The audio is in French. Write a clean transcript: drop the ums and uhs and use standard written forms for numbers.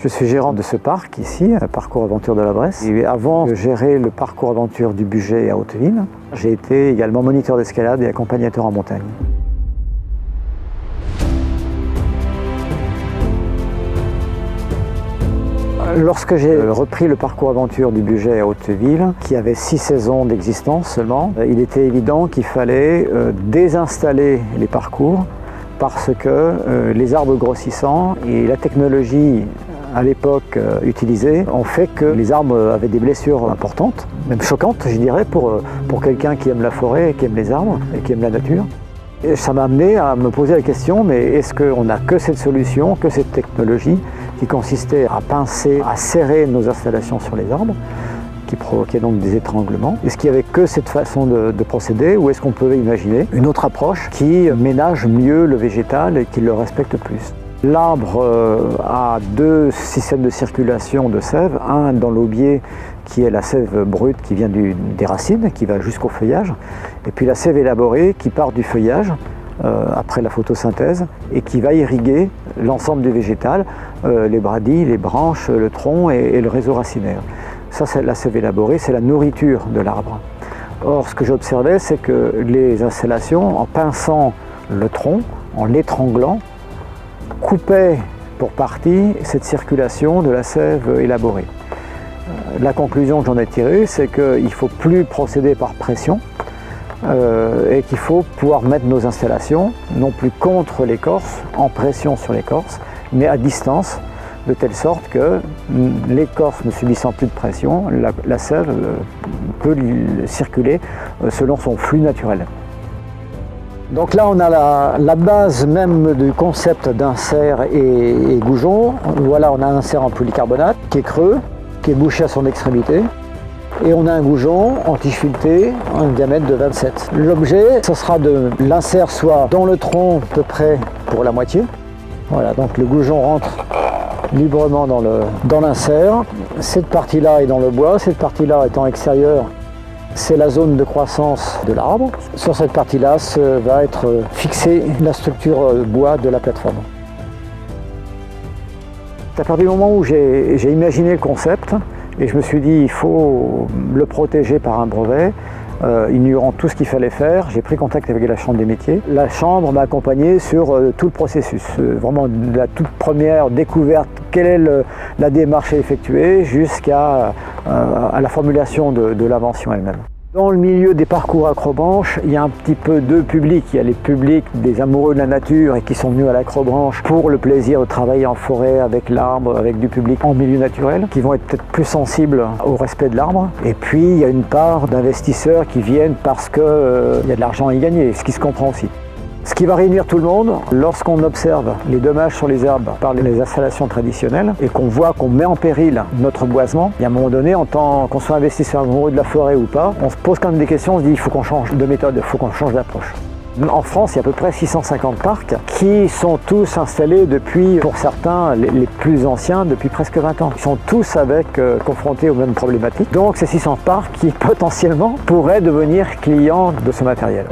Je suis gérant de ce parc ici, Parcours Aventure de la Bresse. Et avant de gérer le parcours aventure du Bugey à Hauteville, j'ai été également moniteur d'escalade et accompagnateur en montagne. Lorsque j'ai repris le parcours aventure du Bugey à Hauteville, qui avait 6 saisons d'existence seulement, il était évident qu'il fallait désinstaller les parcours parce que les arbres grossissants et la technologie à l'époque utilisée ont fait que les arbres avaient des blessures importantes, même choquantes je dirais, pour quelqu'un qui aime la forêt, et qui aime les arbres et qui aime la nature. Et ça m'a amené à me poser la question, mais est-ce qu'on n'a que cette solution, que cette technologie qui consistait à pincer, à serrer nos installations sur les arbres, qui provoquait donc des étranglements? Est-ce qu'il n'y avait que cette façon de procéder, ou est-ce qu'on pouvait imaginer une autre approche qui ménage mieux le végétal et qui le respecte plus? L'arbre a 2 systèmes de circulation de sève, un dans l'aubier qui est la sève brute qui vient des racines, qui va jusqu'au feuillage, et puis la sève élaborée qui part du feuillage après la photosynthèse et qui va irriguer l'ensemble du végétal, les bradis, les branches, le tronc et le réseau racinaire. Ça, c'est la sève élaborée, c'est la nourriture de l'arbre. Or, ce que j'observais, c'est que les installations, en pinçant le tronc, en l'étranglant, coupaient pour partie cette circulation de la sève élaborée. La conclusion que j'en ai tirée, c'est qu'il ne faut plus procéder par pression et qu'il faut pouvoir mettre nos installations, non plus contre l'écorce, en pression sur l'écorce, mais à distance, de telle sorte que l'écorce ne subissant plus de pression, la sève peut circuler selon son flux naturel. Donc là, on a la base même du concept d'insert et goujon. Voilà, on a un insert en polycarbonate qui est creux, qui est bouché à son extrémité. Et on a un goujon anti-fileté, un diamètre de 27. L'objet, ce sera de l'insert soit dans le tronc à peu près pour la moitié. Voilà, donc le goujon rentre librement dans l'insert. Cette partie-là est dans le bois, cette partie-là étant extérieure, c'est la zone de croissance de l'arbre. Sur cette partie-là va être fixée la structure bois de la plateforme. À partir du moment où j'ai imaginé le concept, et je me suis dit il faut le protéger par un brevet, ignorant tout ce qu'il fallait faire, j'ai pris contact avec la Chambre des métiers. La Chambre m'a accompagné sur tout le processus, vraiment de la toute première découverte, quelle est la démarche à effectuer, jusqu'à la formulation de l'invention elle-même. Dans le milieu des parcours acrobranche, il y a un petit peu deux publics. Il y a les publics des amoureux de la nature et qui sont venus à l'acrobranche pour le plaisir de travailler en forêt avec l'arbre, avec du public en milieu naturel, qui vont être peut-être plus sensibles au respect de l'arbre. Et puis il y a une part d'investisseurs qui viennent parce qu'il y a de l'argent à y gagner, ce qui se comprend aussi. Ce qui va réunir tout le monde, lorsqu'on observe les dommages sur les arbres par les installations traditionnelles et qu'on voit qu'on met en péril notre boisement, et à un moment donné, en tant qu'on soit investisseur amoureux de la forêt ou pas, on se pose quand même des questions, on se dit il faut qu'on change de méthode, il faut qu'on change d'approche. En France, il y a à peu près 650 parcs qui sont tous installés depuis, pour certains, les plus anciens, depuis presque 20 ans. Ils sont tous confrontés aux mêmes problématiques. Donc, ces 600 parcs qui potentiellement pourraient devenir clients de ce matériel.